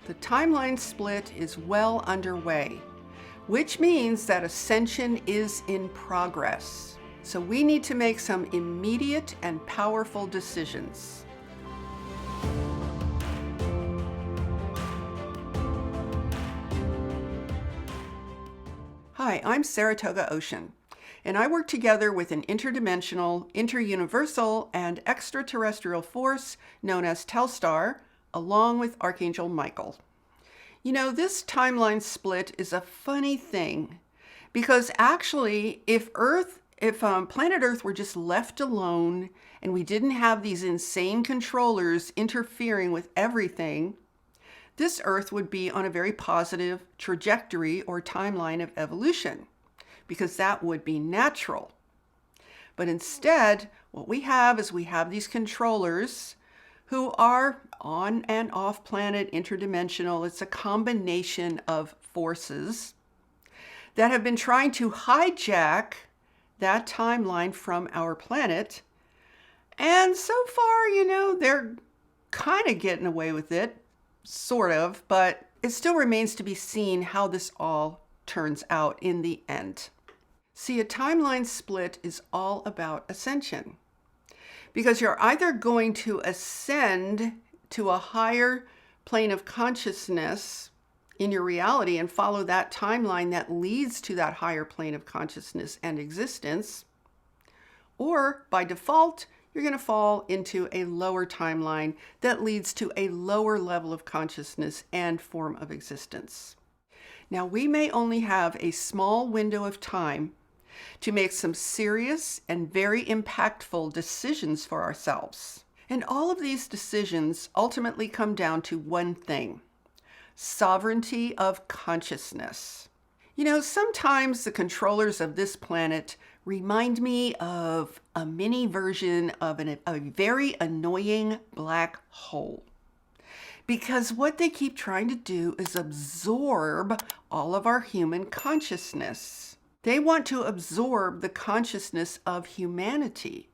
The timeline split is well underway, which means that Ascension is in progress. So we need to make some immediate and powerful decisions. Hi, I'm Saratoga Ocean, and I work together with an interdimensional, interuniversal, and extraterrestrial force known as Telstar, along with Archangel Michael. You know, this timeline split is a funny thing because actually, if planet Earth were just left alone and we didn't have these insane controllers interfering with everything, this Earth would be on a very positive trajectory or timeline of evolution, because that would be natural. But instead, what we have is these controllers who are on and off planet, interdimensional. It's a combination of forces that have been trying to hijack that timeline from our planet. And so far, they're kind of getting away with it. Sort of, but it still remains to be seen how this all turns out in the end. See, a timeline split is all about ascension, because you're either going to ascend to a higher plane of consciousness in your reality and follow that timeline that leads to that higher plane of consciousness and existence, or by default, you're going to fall into a lower timeline that leads to a lower level of consciousness and form of existence. Now, we may only have a small window of time to make some serious and very impactful decisions for ourselves. And all of these decisions ultimately come down to one thing: sovereignty of consciousness. Sometimes the controllers of this planet remind me of a mini version of a very annoying black hole. Because what they keep trying to do is absorb all of our human consciousness. They want to absorb the consciousness of humanity.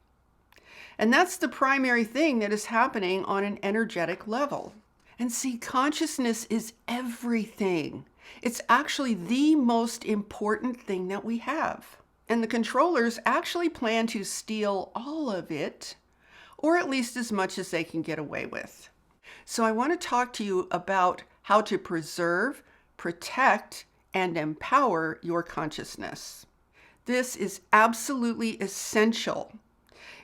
And that's the primary thing that is happening on an energetic level. And see, consciousness is everything. It's actually the most important thing that we have. And the controllers actually plan to steal all of it, or at least as much as they can get away with. So I want to talk to you about how to preserve, protect, and empower your consciousness. This is absolutely essential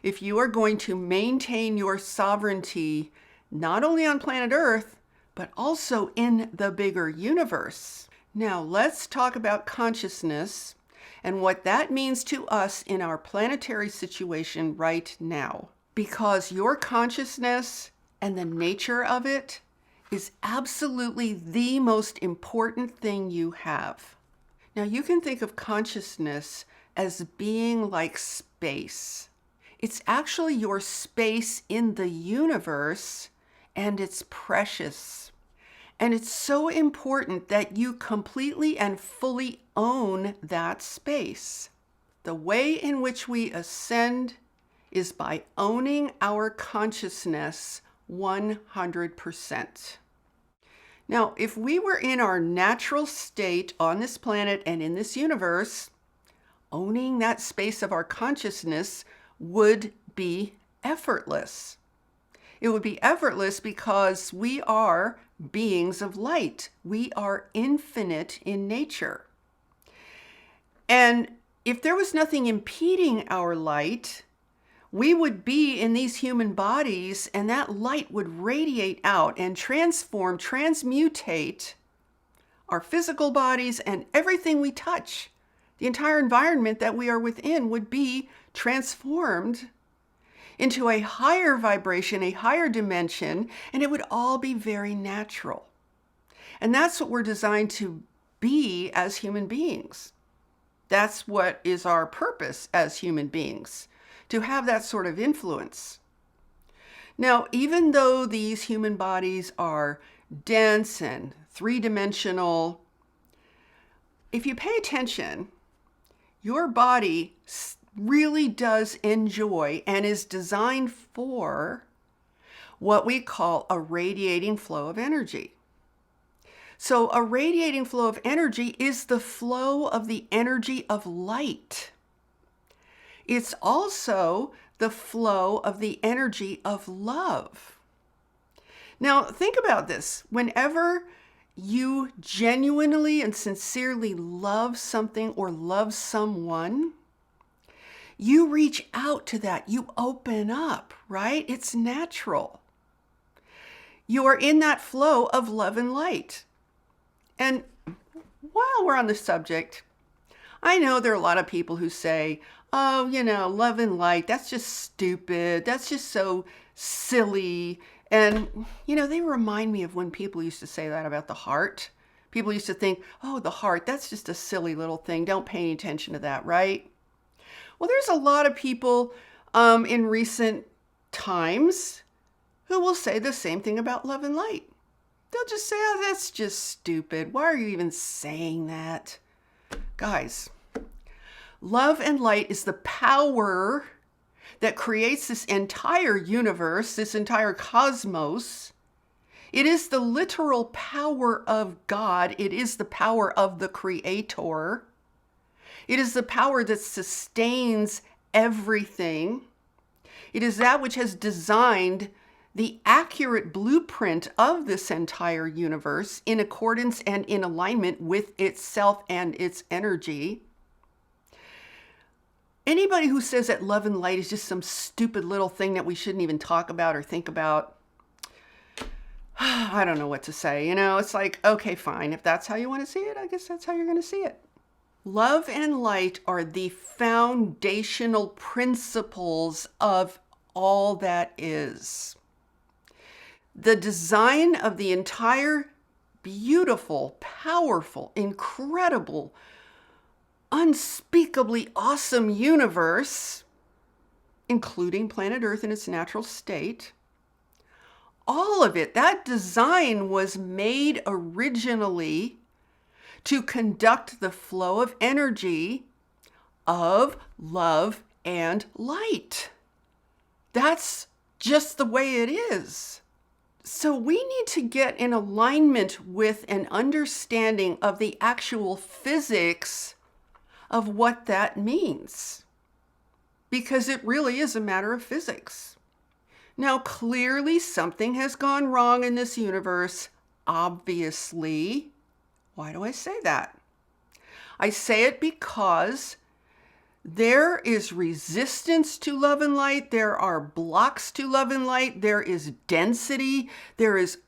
if you are going to maintain your sovereignty, not only on planet Earth, but also in the bigger universe. Now, let's talk about consciousness and what that means to us in our planetary situation right now. Because your consciousness and the nature of it is absolutely the most important thing you have. Now, you can think of consciousness as being like space. It's actually your space in the universe, and it's precious. And it's so important that you completely and fully own that space. The way in which we ascend is by owning our consciousness 100%. Now, if we were in our natural state on this planet and in this universe, owning that space of our consciousness would be effortless. It would be effortless because we are beings of light. We are infinite in nature. And if there was nothing impeding our light, we would be in these human bodies, and that light would radiate out and transmutate our physical bodies and everything we touch. The entire environment that we are within would be transformed into a higher vibration, a higher dimension, and it would all be very natural. And that's what we're designed to be as human beings. That's what is our purpose as human beings, to have that sort of influence. Now, even though these human bodies are dense and three-dimensional, if you pay attention, your body really does enjoy and is designed for what we call a radiating flow of energy. So a radiating flow of energy is the flow of the energy of light. It's also the flow of the energy of love. Now, think about this. Whenever you genuinely and sincerely love something or love someone, you reach out to that. You open up, right? It's natural. You are in that flow of love and light. And while we're on the subject, I know there are a lot of people who say, oh, love and light, that's just stupid. That's just so silly. And, they remind me of when people used to say that about the heart. People used to think, oh, the heart, that's just a silly little thing. Don't pay any attention to that, right? Well, there's a lot of people in recent times who will say the same thing about love and light. They'll just say, oh, that's just stupid. Why are you even saying that? Guys, love and light is the power that creates this entire universe, this entire cosmos. It is the literal power of God. It is the power of the Creator. It is the power that sustains everything. It is that which has designed the accurate blueprint of this entire universe in accordance and in alignment with itself and its energy. Anybody who says that love and light is just some stupid little thing that we shouldn't even talk about or think about, I don't know what to say. It's like, okay, fine. If that's how you want to see it, I guess that's how you're going to see it. Love and light are the foundational principles of all that is. The design of the entire beautiful, powerful, incredible, unspeakably awesome universe, including planet Earth in its natural state, all of it, that design was made originally to conduct the flow of energy of love and light. That's just the way it is. So we need to get in alignment with an understanding of the actual physics of what that means, because it really is a matter of physics. Now, clearly something has gone wrong in this universe, obviously. Why do I say that? I say it because there is resistance to love and light. There are blocks to love and light. There is density. There is,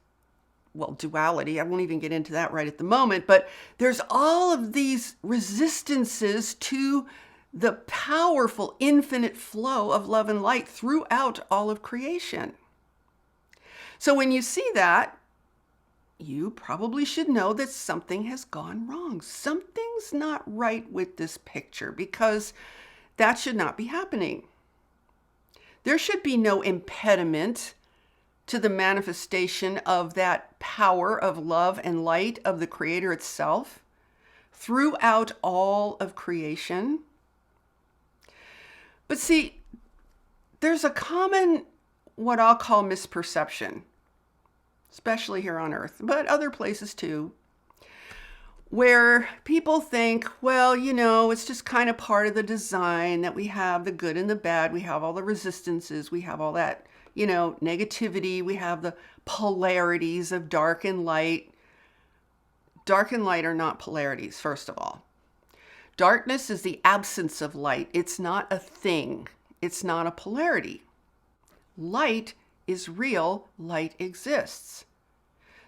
duality. I won't even get into that right at the moment, but there's all of these resistances to the powerful infinite flow of love and light throughout all of creation. So when you see that, you probably should know that something has gone wrong. Something's not right with this picture, because that should not be happening. There should be no impediment to the manifestation of that power of love and light of the Creator itself throughout all of creation. But see, there's a common, what I'll call misperception, especially here on Earth, but other places too, where people think, it's just kind of part of the design that we have the good and the bad. We have all the resistances. We have all that, negativity. We have the polarities of dark and light. Dark and light are not polarities, first of all. Darkness is the absence of light. It's not a thing. It's not a polarity. Light is real. Light exists.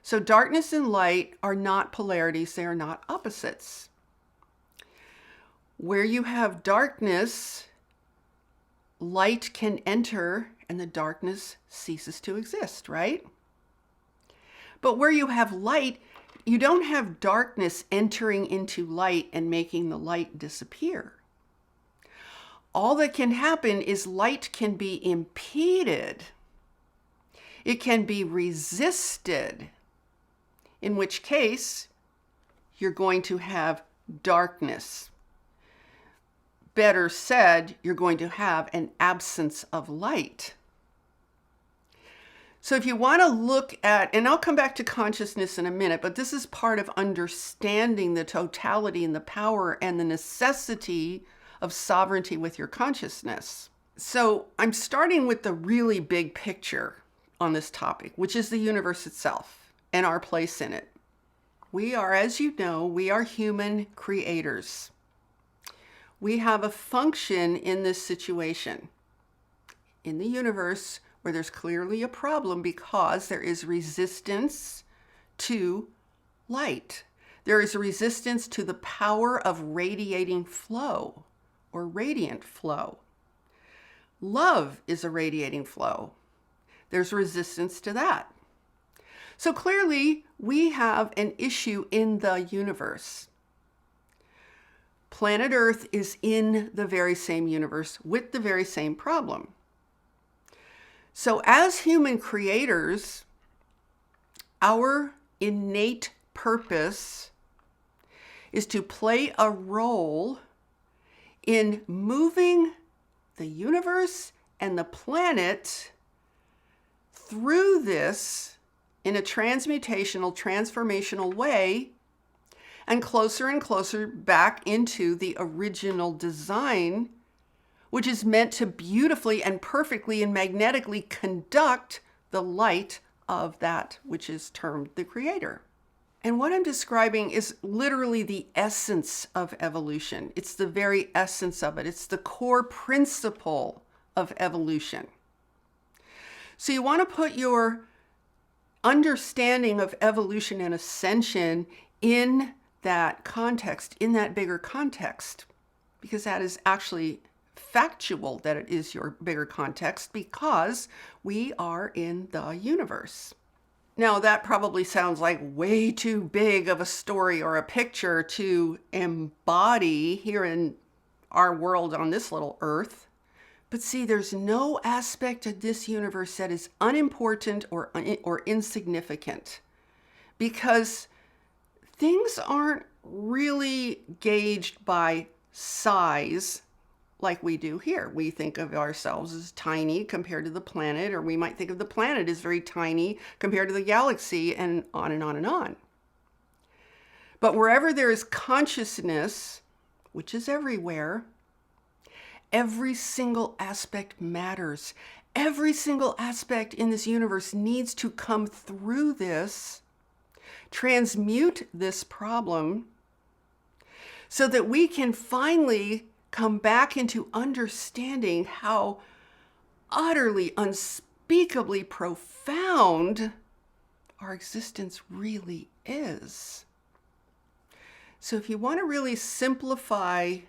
So darkness and light are not polarities. They are not opposites. Where you have darkness, light can enter and the darkness ceases to exist, right? But where you have light, you don't have darkness entering into light and making the light disappear. All that can happen is light can be impeded. It can be resisted, in which case you're going to have darkness. Better said, you're going to have an absence of light. So if you want to look at, and I'll come back to consciousness in a minute, but this is part of understanding the totality and the power and the necessity of sovereignty with your consciousness. So I'm starting with the really big picture on this topic, which is the universe itself and our place in it. We are, as you know, we are human creators. We have a function in this situation, in the universe, where there's clearly a problem because there is resistance to light. There is a resistance to the power of radiating flow or radiant flow. Love is a radiating flow. There's resistance to that. So clearly we have an issue in the universe. Planet Earth is in the very same universe with the very same problem. So as human creators, our innate purpose is to play a role in moving the universe and the planet through this in a transformational way, and closer back into the original design, which is meant to beautifully and perfectly and magnetically conduct the light of that which is termed the creator. And what I'm describing is literally the essence of evolution. It's the very essence of it. It's the core principle of evolution. So you want to put your understanding of evolution and ascension in that context, in that bigger context, because that is actually factual that it is your bigger context, because we are in the universe. Now, that probably sounds like way too big of a story or a picture to embody here in our world on this little earth. But see, there's no aspect of this universe that is unimportant or insignificant, because things aren't really gauged by size like we do here. We think of ourselves as tiny compared to the planet, or we might think of the planet as very tiny compared to the galaxy, and on and on and on. But wherever there is consciousness, which is everywhere, every single aspect matters. Every single aspect in this universe needs to come through this, transmute this problem, so that we can finally come back into understanding how utterly, unspeakably profound our existence really is. So if you want to really simplify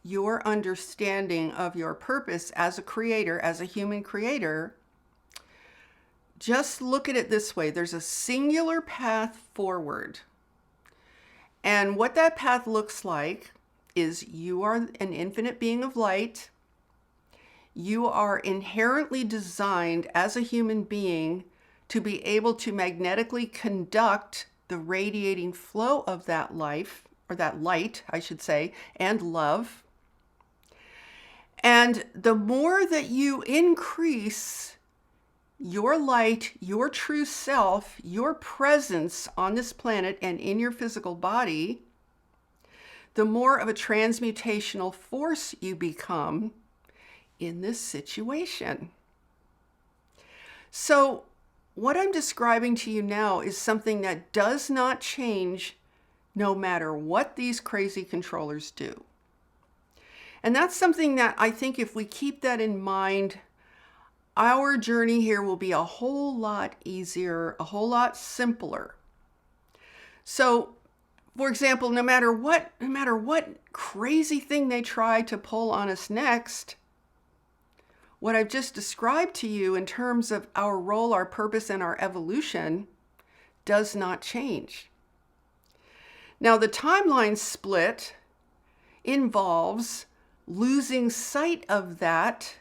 your understanding of your purpose as a creator, as a human creator, just look at it this way. There's a singular path forward. And what that path looks like is you are an infinite being of light. You are inherently designed as a human being to be able to magnetically conduct the radiating flow of that life, or that light, I should say, and love. And the more that you increase your light, your true self, your presence on this planet and in your physical body, the more of a transmutational force you become in this situation. So what I'm describing to you now is something that does not change no matter what these crazy controllers do. And that's something that I think if we keep that in mind, our journey here will be a whole lot easier, a whole lot simpler. So, for example, no matter what crazy thing they try to pull on us next, what I've just described to you in terms of our role, our purpose, and our evolution does not change. Now, the timeline split involves losing sight of that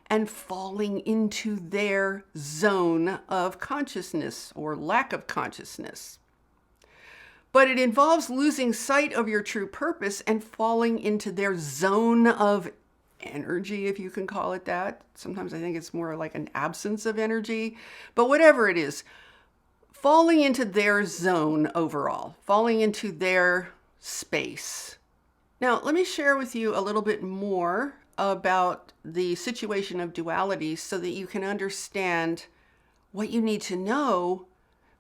and falling into their zone of consciousness or lack of consciousness. But it involves losing sight of your true purpose and falling into their zone of energy, if you can call it that. Sometimes I think it's more like an absence of energy, but whatever it is, falling into their zone overall, falling into their space. Now, let me share with you a little bit more about the situation of duality so that you can understand what you need to know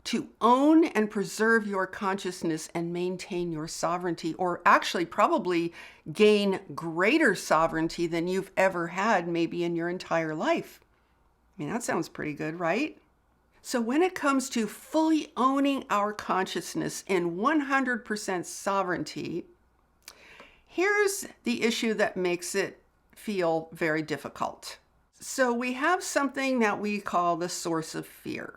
to own and preserve your consciousness and maintain your sovereignty, or actually probably gain greater sovereignty than you've ever had maybe in your entire life. I mean, that sounds pretty good, right? So when it comes to fully owning our consciousness in 100% sovereignty, here's the issue that makes it feel very difficult. So we have something that we call the source of fear.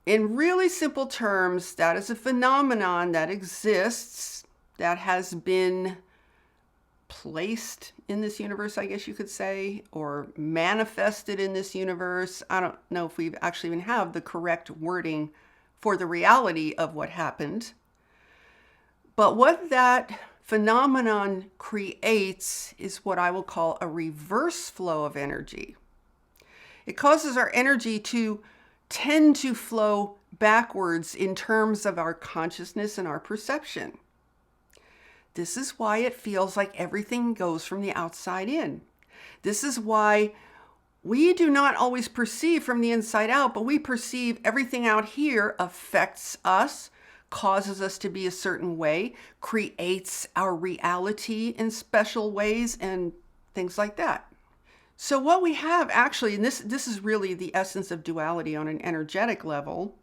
In really simple terms, that is a phenomenon that exists, that has been placed in this universe, I guess you could say, or manifested in this universe. I don't know if we actually even have the correct wording for the reality of what happened. But what that phenomenon creates is what I will call a reverse flow of energy. It causes our energy to tend to flow backwards in terms of our consciousness and our perception. This is why it feels like everything goes from the outside in. This is why we do not always perceive from the inside out, but we perceive everything out here affects us, causes us to be a certain way, creates our reality in special ways, and things like that. So what we have actually, and this is really the essence of duality on an energetic level,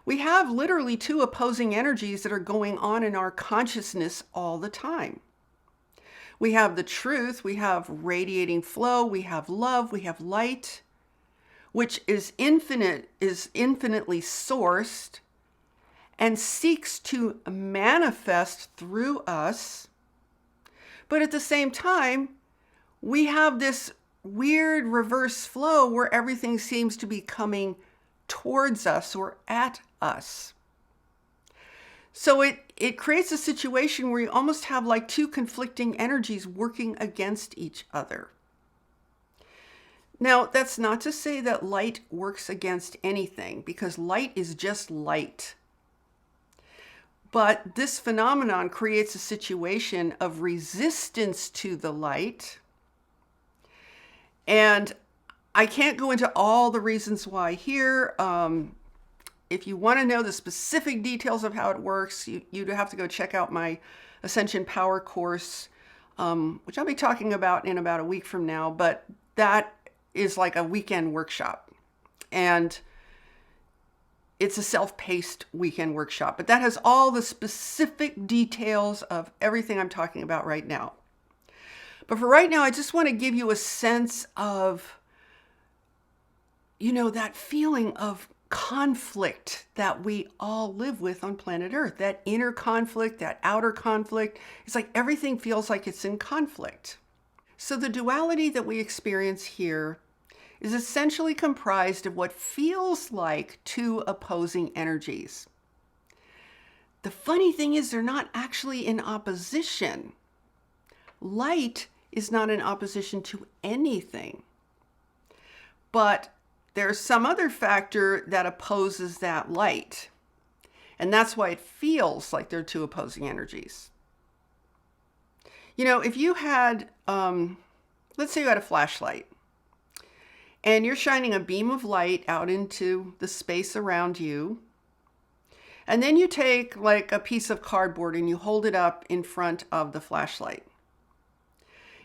we have literally two opposing energies that are going on in our consciousness all the time. We have the truth, we have radiating flow, we have love, we have light, which is infinite, is infinitely sourced and seeks to manifest through us. But at the same time, we have this weird reverse flow where everything seems to be coming towards us or at us. So it creates a situation where you almost have like two conflicting energies working against each other. Now, that's not to say that light works against anything, because light is just light. But this phenomenon creates a situation of resistance to the light. And I can't go into all the reasons why here. If you want to know the specific details of how it works, you'd have to go check out my Ascension Power course, which I'll be talking about in about a week from now. But that is like a weekend workshop. And it's a self-paced weekend workshop. But that has all the specific details of everything I'm talking about right now. But for right now, I just want to give you a sense of, that feeling of conflict that we all live with on planet Earth. That inner conflict, that outer conflict. It's like everything feels like it's in conflict. So the duality that we experience here is essentially comprised of what feels like two opposing energies. The funny thing is they're not actually in opposition. Light is not in opposition to anything. But there's some other factor that opposes that light. And that's why it feels like they're two opposing energies. If you had, let's say you had a flashlight, and you're shining a beam of light out into the space around you, and then you take like a piece of cardboard and you hold it up in front of the flashlight.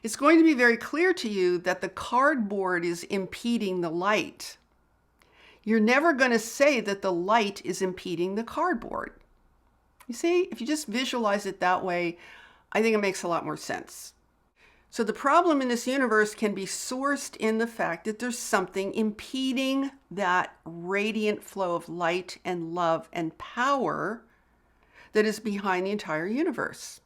It's going to be very clear to you that the cardboard is impeding the light. You're never going to say that the light is impeding the cardboard. You see, if you just visualize it that way, I think it makes a lot more sense. So the problem in this universe can be sourced in the fact that there's something impeding that radiant flow of light and love and power that is behind the entire universe.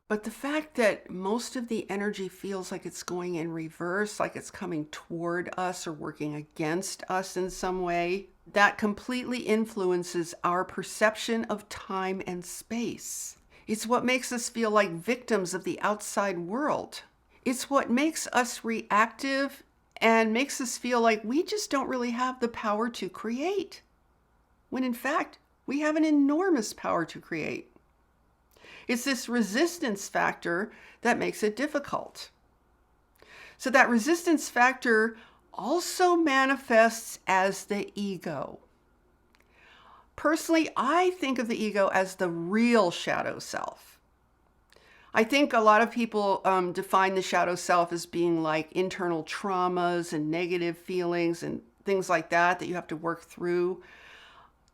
But the fact that most of the energy feels like it's going in reverse, like it's coming toward us or working against us in some way, that completely influences our perception of time and space. It's what makes us feel like victims of the outside world. It's what makes us reactive and makes us feel like we just don't really have the power to create, when in fact, we have an enormous power to create. It's this resistance factor that makes it difficult. So that resistance factor also manifests as the ego. Personally, I think of the ego as the real shadow self. I think a lot of people define the shadow self as being like internal traumas and negative feelings and things like that you have to work through.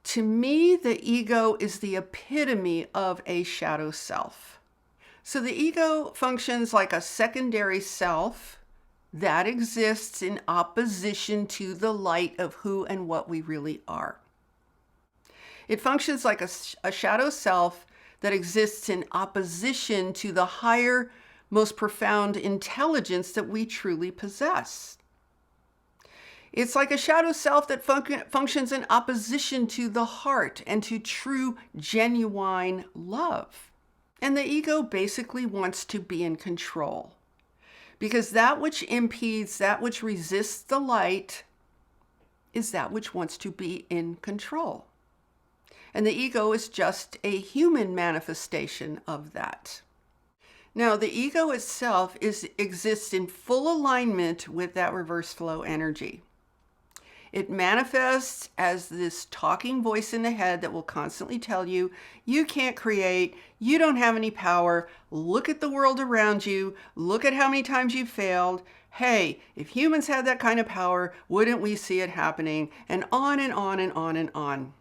To me, the ego is the epitome of a shadow self. So the ego functions like a secondary self that exists in opposition to the light of who and what we really are. It functions like a shadow self that exists in opposition to the higher, most profound intelligence that we truly possess. It's like a shadow self that functions in opposition to the heart and to true, genuine love. And the ego basically wants to be in control, because that which impedes, that which resists the light, is that which wants to be in control. And the ego is just a human manifestation of that. Now, the ego itself exists in full alignment with that reverse flow energy. It manifests as this talking voice in the head that will constantly tell you, you can't create, you don't have any power, look at the world around you, look at how many times you've failed. Hey, if humans had that kind of power, wouldn't we see it happening? And on and on and on and on.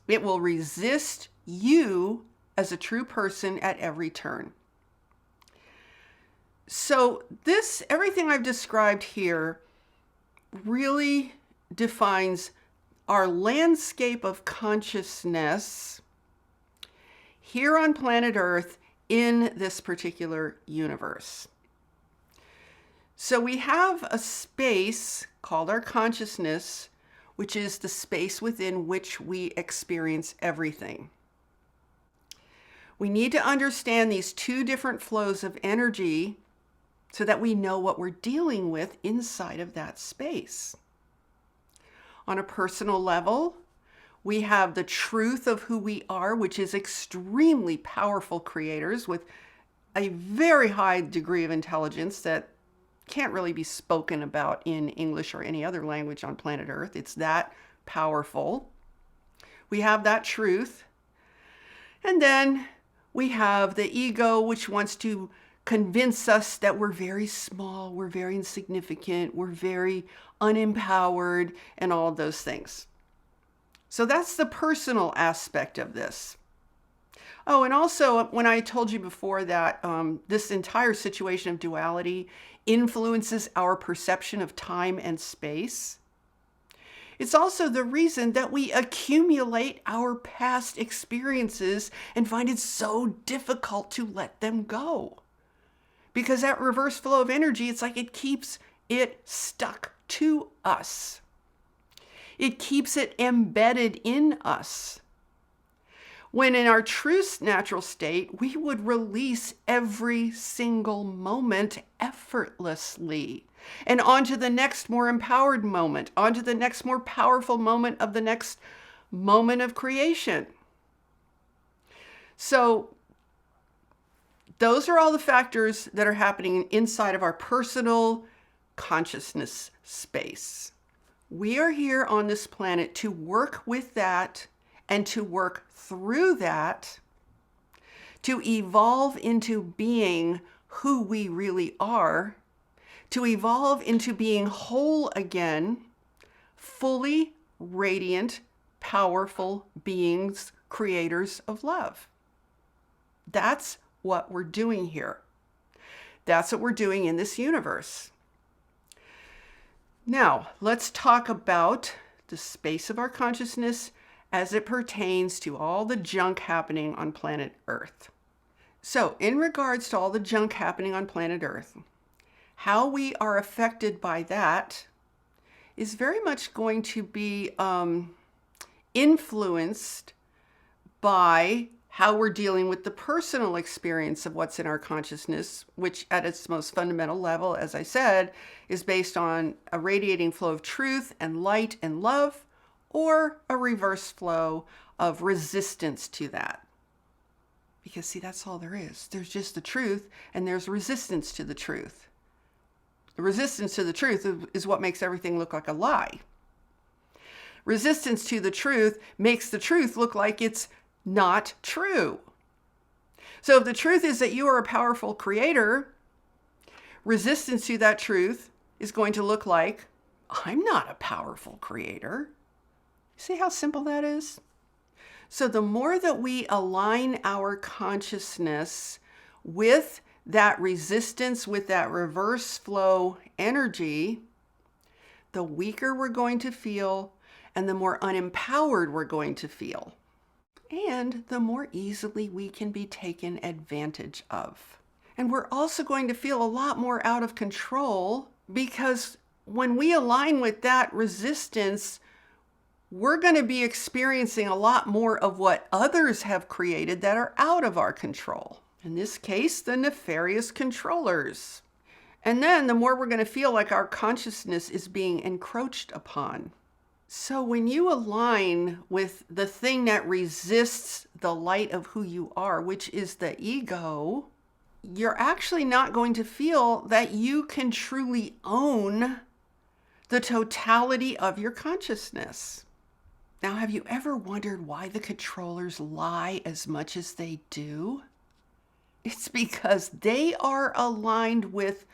It will resist you as a true person at every turn. So everything I've described here really defines our landscape of consciousness here on planet Earth in this particular universe. So we have a space called our consciousness, which is the space within which we experience everything. We need to understand these two different flows of energy so that we know what we're dealing with inside of that space. On a personal level, we have the truth of who we are, which is extremely powerful creators with a very high degree of intelligence that can't really be spoken about in English or any other language on planet Earth. It's that powerful. We have that truth. And then we have the ego, which wants to convince us that we're very small, we're very insignificant, we're very unempowered, and all of those things. So that's the personal aspect of this. Oh, and also when I told you before that this entire situation of duality influences our perception of time and space, it's also the reason that we accumulate our past experiences and find it so difficult to let them go. Because that reverse flow of energy, it's like it keeps it stuck to us. It keeps it embedded in us. When in our true natural state, we would release every single moment effortlessly. And on to the next more empowered moment, on to the next more powerful moment of the next moment of creation. So those are all the factors that are happening inside of our personal consciousness space. We are here on this planet to work with that and to work through that, to evolve into being who we really are, to evolve into being whole again, fully radiant, powerful beings, creators of love. That's what we're doing here. That's what we're doing in this universe. Now, let's talk about the space of our consciousness as it pertains to all the junk happening on planet Earth. So, in regards to all the junk happening on planet Earth, how we are affected by that is very much going to be influenced by how we're dealing with the personal experience of what's in our consciousness, which at its most fundamental level, as I said, is based on a radiating flow of truth and light and love, or a reverse flow of resistance to that. Because see, that's all there is. There's just the truth, and there's resistance to the truth. The resistance to the truth is what makes everything look like a lie. Resistance to the truth makes the truth look like it's not true. So if the truth is that you are a powerful creator, resistance to that truth is going to look like, I'm not a powerful creator. See how simple that is? So the more that we align our consciousness with that resistance, with that reverse flow energy, the weaker we're going to feel and the more unempowered we're going to feel. And the more easily we can be taken advantage of. And we're also going to feel a lot more out of control, because when we align with that resistance, we're going to be experiencing a lot more of what others have created that are out of our control. In this case, the nefarious controllers. And then the more we're going to feel like our consciousness is being encroached upon. So when you align with the thing that resists the light of who you are, which is the ego, you're actually not going to feel that you can truly own the totality of your consciousness. Now, have you ever wondered why the controllers lie as much as they do? It's because they are aligned with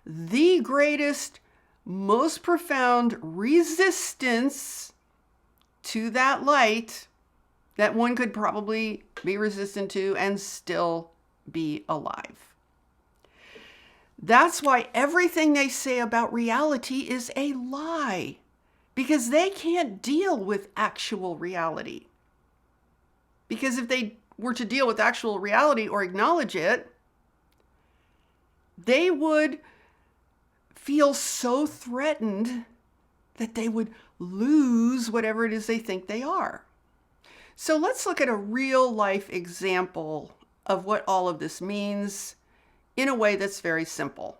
the greatest, most profound resistance to that light that one could probably be resistant to and still be alive. That's why everything they say about reality is a lie, because they can't deal with actual reality. Because if they were to deal with actual reality or acknowledge it, they would feel so threatened that they would lose whatever it is they think they are. So let's look at a real life example of what all of this means in a way that's very simple.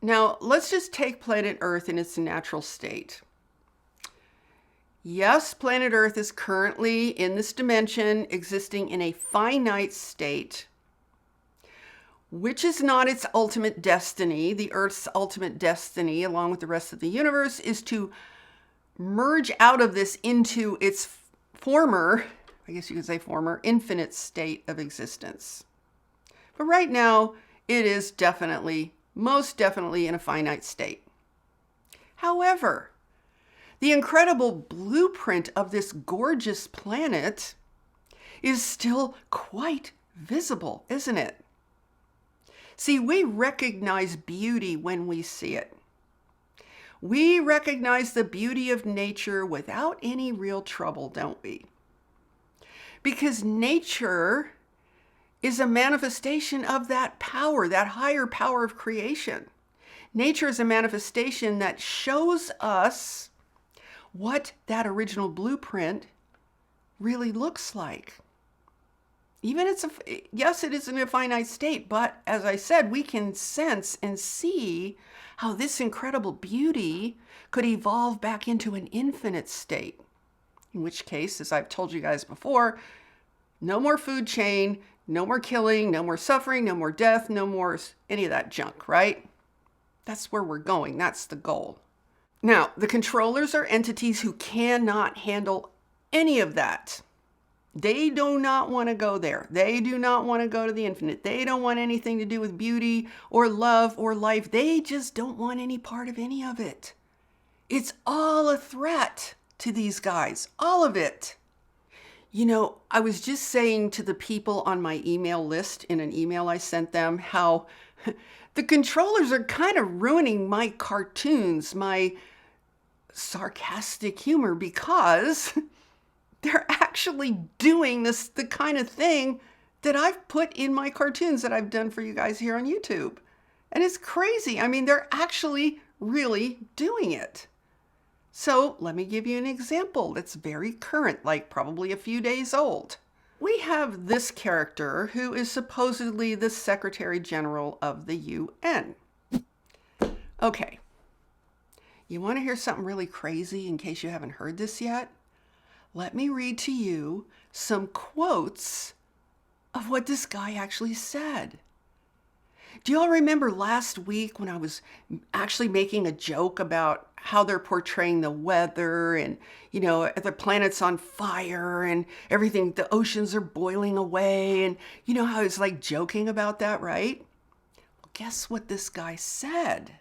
Now, let's just take planet Earth in its natural state. Yes, planet Earth is currently in this dimension existing in a finite state, which is not its ultimate destiny. The Earth's ultimate destiny, along with the rest of the universe, is to merge out of this into its former, I guess you could say former, infinite state of existence. But right now, it is definitely, most definitely in a finite state. However, the incredible blueprint of this gorgeous planet is still quite visible, isn't it? See, we recognize beauty when we see it. We recognize the beauty of nature without any real trouble, don't we? Because nature is a manifestation of that power, that higher power of creation. Nature is a manifestation that shows us what that original blueprint really looks like. Yes, it is in a finite state, but as I said, we can sense and see how this incredible beauty could evolve back into an infinite state. In which case, as I've told you guys before, no more food chain, no more killing, no more suffering, no more death, no more any of that junk, right? That's where we're going. That's the goal. Now, the controllers are entities who cannot handle any of that. They do not want to go there. They do not want to go to the infinite. They don't want anything to do with beauty or love or life. They just don't want any part of any of it. It's all a threat to these guys, all of it. You know, I was just saying to the people on my email list in an email I sent them how the controllers are kind of ruining my cartoons, my sarcastic humor, because they're actually doing the kind of thing that I've put in my cartoons that I've done for you guys here on YouTube. And it's crazy. I mean, they're actually really doing it. So let me give you an example that's very current, like probably a few days old. we have this character who is supposedly the Secretary General of the UN. Okay, you want to hear something really crazy in case you haven't heard this yet? Let me read to you some quotes of what this guy actually said. Do you all remember last week when I was actually making a joke about how they're portraying the weather and, the planet's on fire and everything, the oceans are boiling away, and how I was like joking about that, right? Well, guess what this guy said?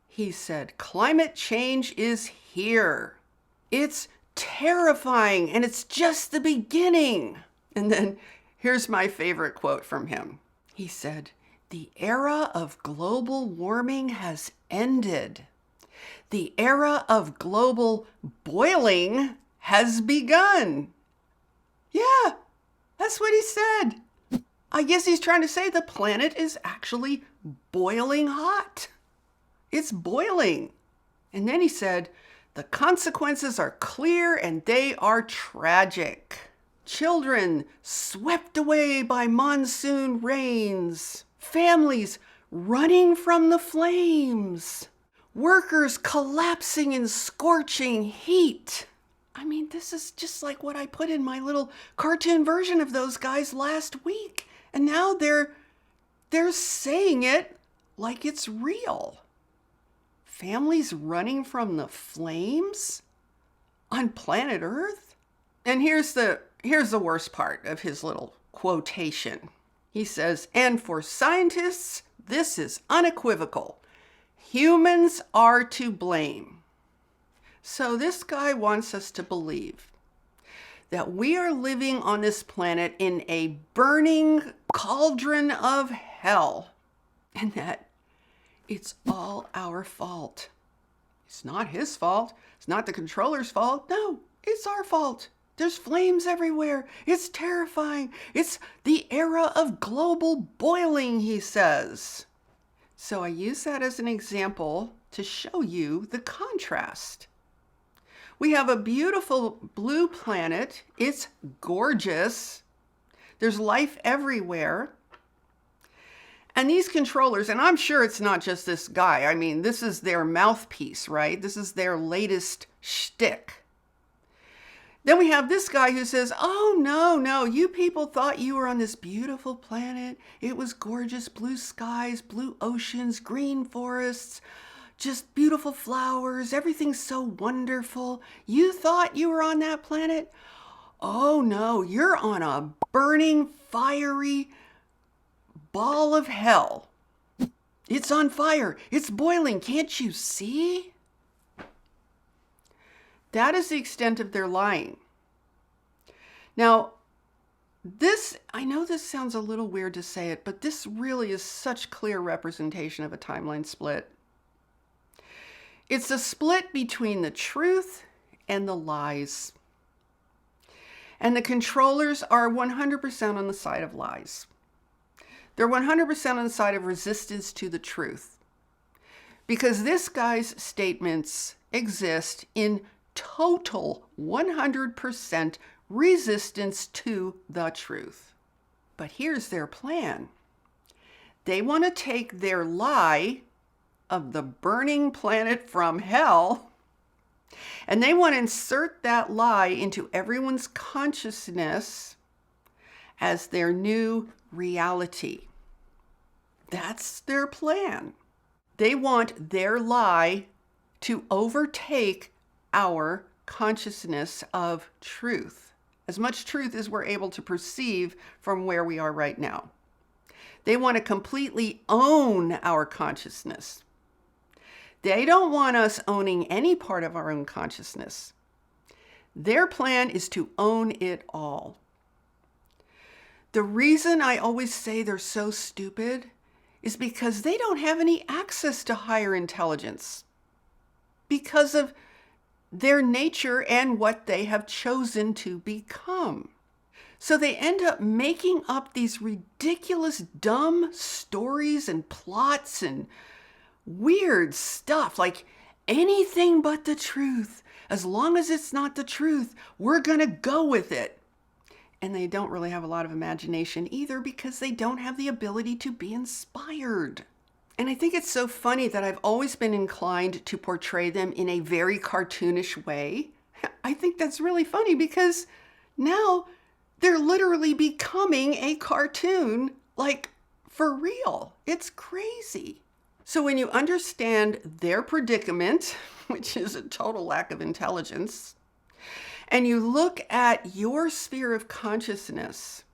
He said, climate change is here. It's terrifying and it's just the beginning. And then here's my favorite quote from him. He said, the era of global warming has ended. The era of global boiling has begun. Yeah, that's what he said. I guess he's trying to say the planet is actually boiling hot. It's boiling. And then he said, the consequences are clear and they are tragic. Children swept away by monsoon rains. Families running from the flames. Workers collapsing in scorching heat. I mean, this is just like what I put in my little cartoon version of those guys last week. And now they're saying it like it's real. Families running from the flames on planet Earth? And here's the worst part of his little quotation. He says, and for scientists, this is unequivocal. Humans are to blame. So this guy wants us to believe that we are living on this planet in a burning cauldron of hell, and that it's all our fault. It's not his fault. It's not the controller's fault. No, it's our fault. There's flames everywhere. It's terrifying. It's the era of global boiling, he says. So I use that as an example to show you the contrast. We have a beautiful blue planet. It's gorgeous. There's life everywhere. And these controllers, and I'm sure it's not just this guy. I mean, this is their mouthpiece, right? This is their latest shtick. Then we have this guy who says, oh, no, you people thought you were on this beautiful planet. It was gorgeous, blue skies, blue oceans, green forests, just beautiful flowers. Everything's so wonderful. You thought you were on that planet? Oh, no, you're on a burning, fiery ball of hell. It's on fire. It's boiling. Can't you see? That is the extent of their lying. Now, I know this sounds a little weird to say it, but this really is such clear representation of a timeline split. It's a split between the truth and the lies. And the controllers are 100% on the side of lies. They're 100% on the side of resistance to the truth. Because this guy's statements exist in total 100% resistance to the truth. But here's their plan. They want to take their lie of the burning planet from hell, and they want to insert that lie into everyone's consciousness as their new reality. That's their plan. They want their lie to overtake our consciousness of truth, as much truth as we're able to perceive from where we are right now. They want to completely own our consciousness. They don't want us owning any part of our own consciousness. Their plan is to own it all. The reason I always say they're so stupid is because they don't have any access to higher intelligence because of their nature and what they have chosen to become. So they end up making up these ridiculous, dumb stories and plots and weird stuff, like anything but the truth. As long as it's not the truth, we're going to go with it. And they don't really have a lot of imagination either because they don't have the ability to be inspired. And I think it's so funny that I've always been inclined to portray them in a very cartoonish way. I think that's really funny because now they're literally becoming a cartoon, like for real. It's crazy. So when you understand their predicament, which is a total lack of intelligence, and you look at your sphere of consciousness,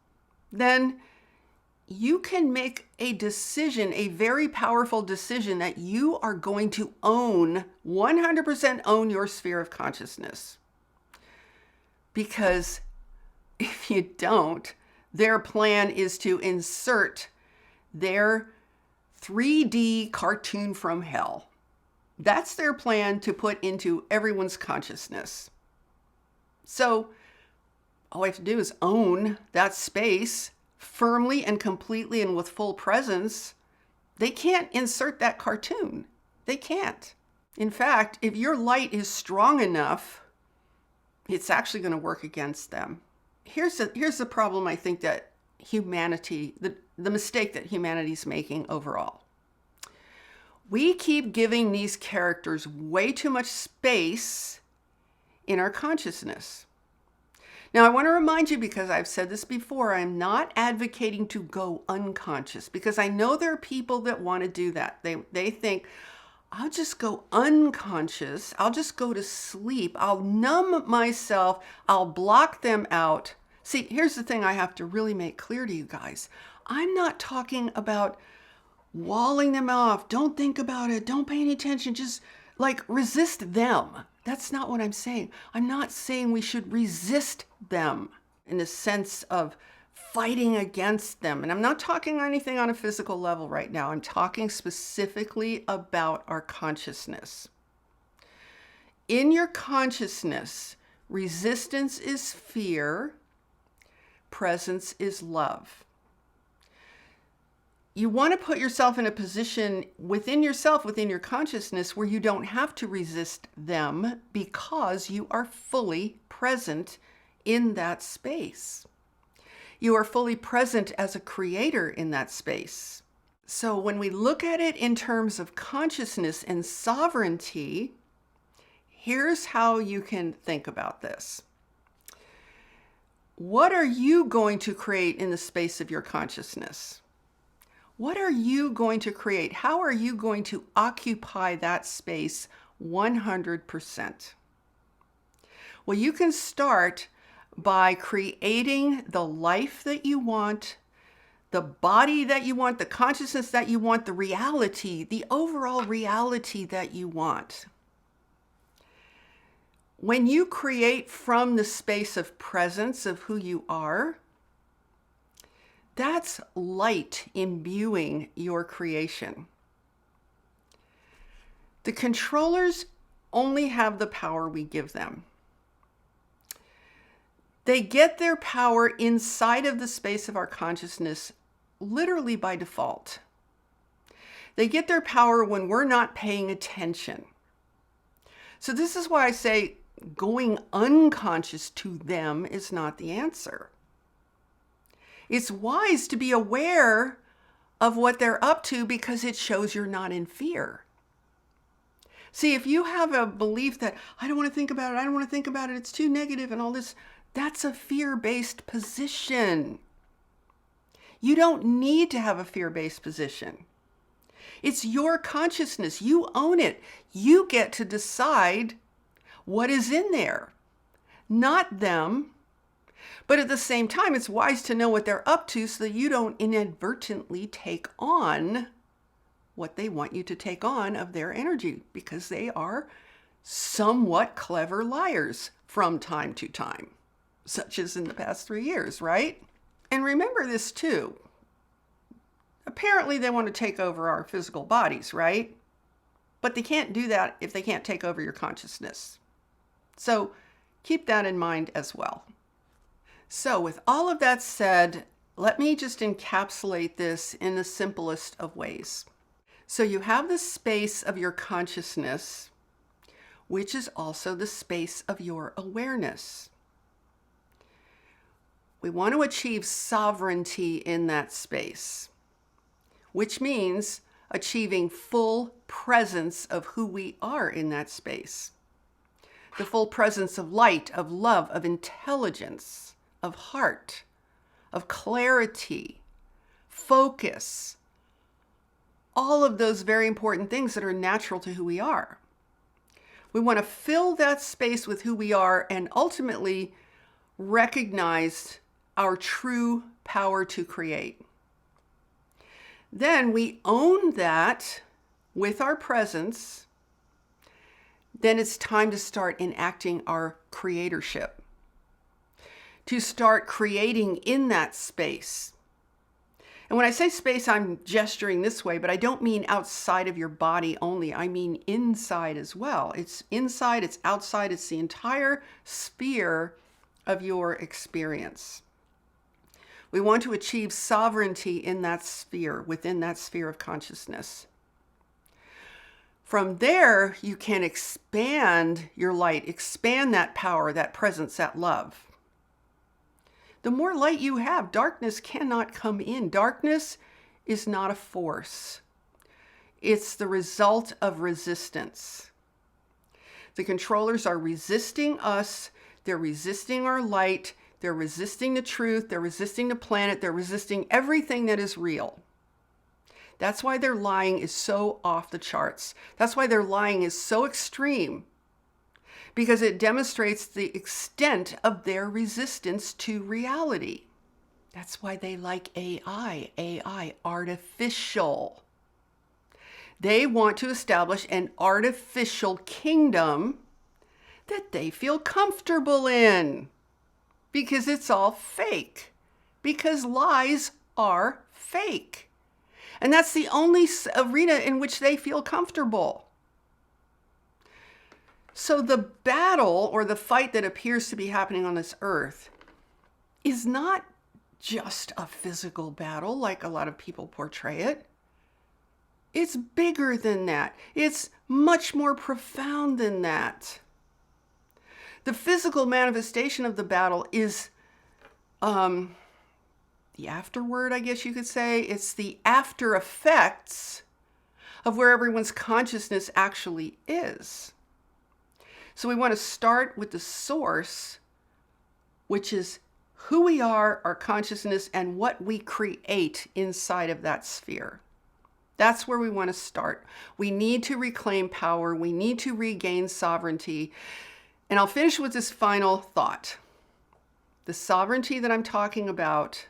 then you can make a decision, a very powerful decision that you are going to own, 100% own your sphere of consciousness. Because if you don't, their plan is to insert their 3D cartoon from hell. That's their plan to put into everyone's consciousness. So all I have to do is own that space firmly and completely and with full presence. They can't insert that cartoon. They can't. In fact, if your light is strong enough, it's actually going to work against them. Here's the problem I think that humanity, the mistake that humanity's making overall. We keep giving these characters way too much space in our consciousness. Now, I want to remind you, because I've said this before, I'm not advocating to go unconscious, because I know there are people that want to do that. They think, I'll just go unconscious. I'll just go to sleep. I'll numb myself. I'll block them out. See, here's the thing I have to really make clear to you guys. I'm not talking about walling them off. Don't think about it. Don't pay any attention. Just like resist them. That's not what I'm saying. I'm not saying we should resist them in the sense of fighting against them. And I'm not talking anything on a physical level right now. I'm talking specifically about our consciousness. In your consciousness, resistance is fear, presence is love. You want to put yourself in a position within yourself, within your consciousness, where you don't have to resist them because you are fully present in that space. You are fully present as a creator in that space. So when we look at it in terms of consciousness and sovereignty, here's how you can think about this. What are you going to create in the space of your consciousness? What are you going to create? How are you going to occupy that space 100%? Well, you can start by creating the life that you want, the body that you want, the consciousness that you want, the reality, the overall reality that you want. When you create from the space of presence of who you are, that's light imbuing your creation. The controllers only have the power we give them. They get their power inside of the space of our consciousness literally by default. They get their power when we're not paying attention. So this is why I say going unconscious to them is not the answer. It's wise to be aware of what they're up to because it shows you're not in fear. See, if you have a belief that I don't want to think about it, it's too negative and all this, that's a fear-based position. You don't need to have a fear-based position. It's your consciousness. You own it. You get to decide what is in there, not them. But at the same time, it's wise to know what they're up to so that you don't inadvertently take on what they want you to take on of their energy, because they are somewhat clever liars from time to time, such as in the past 3 years, right? And remember this too. Apparently they want to take over our physical bodies, right? But they can't do that if they can't take over your consciousness. So keep that in mind as well. So with all of that said, let me just encapsulate this in the simplest of ways. So you have the space of your consciousness, which is also the space of your awareness. We want to achieve sovereignty in that space, which means achieving full presence of who we are in that space. The full presence of light, of love, of intelligence, of heart, of clarity, focus, all of those very important things that are natural to who we are. We want to fill that space with who we are and ultimately recognize our true power to create. Then we own that with our presence. Then it's time to start enacting our creatorship, to start creating in that space. And when I say space, I'm gesturing this way, but I don't mean outside of your body only. I mean inside as well. It's inside, it's outside, it's the entire sphere of your experience. We want to achieve sovereignty in that sphere, within that sphere of consciousness. From there, you can expand your light, expand that power, that presence, that love. The more light you have, darkness cannot come in. Darkness is not a force. It's the result of resistance. The controllers are resisting us. They're resisting our light. They're resisting the truth. They're resisting the planet. They're resisting everything that is real. That's why their lying is so off the charts. That's why their lying is so extreme, because it demonstrates the extent of their resistance to reality. That's why they like AI, artificial. They want to establish an artificial kingdom that they feel comfortable in, because it's all fake, because lies are fake. And that's the only arena in which they feel comfortable. So the battle or the fight that appears to be happening on this earth is not just a physical battle like a lot of people portray it. It's bigger than that. It's much more profound than that. The physical manifestation of the battle is the afterword, I guess you could say. It's the after effects of where everyone's consciousness actually is. So we want to start with the source, which is who we are, our consciousness, and what we create inside of that sphere. That's where we want to start. We need to reclaim power. We need to regain sovereignty. And I'll finish with this final thought. The sovereignty that I'm talking about,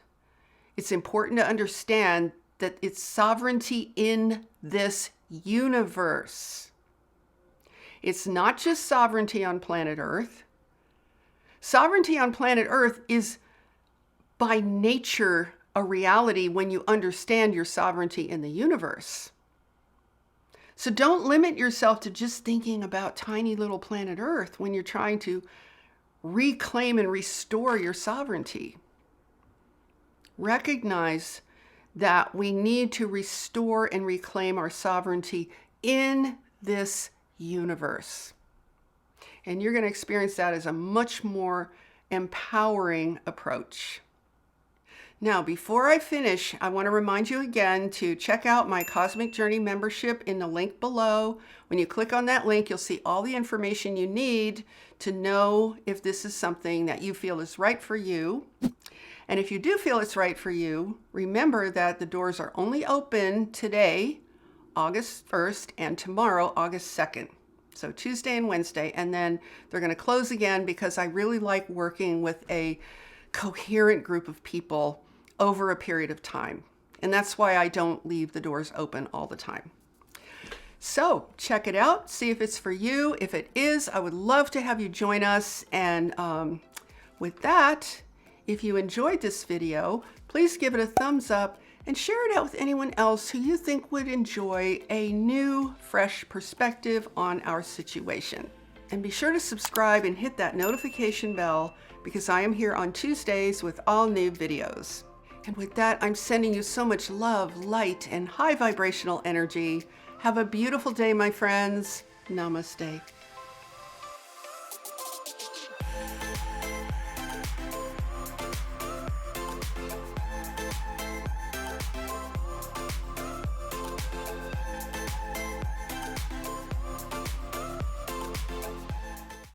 it's important to understand that it's sovereignty in this universe. It's not just sovereignty on planet Earth. Sovereignty on planet Earth is by nature a reality when you understand your sovereignty in the universe. So don't limit yourself to just thinking about tiny little planet Earth when you're trying to reclaim and restore your sovereignty. Recognize that we need to restore and reclaim our sovereignty in this universe. And you're going to experience that as a much more empowering approach. Now, before I finish, I want to remind you again to check out my Cosmic Journey membership in the link below. When you click on that link, you'll see all the information you need to know if this is something that you feel is right for you. And if you do feel it's right for you, remember that the doors are only open today, August 1st, and tomorrow, August 2nd. So Tuesday and Wednesday, and then they're going to close again because I really like working with a coherent group of people over a period of time. And that's why I don't leave the doors open all the time. So check it out, see if it's for you. If it is, I would love to have you join us. And with that, if you enjoyed this video, please give it a thumbs up and share it out with anyone else who you think would enjoy a new, fresh perspective on our situation. And be sure to subscribe and hit that notification bell because I am here on Tuesdays with all new videos. And with that, I'm sending you so much love, light, and high vibrational energy. Have a beautiful day, my friends. Namaste.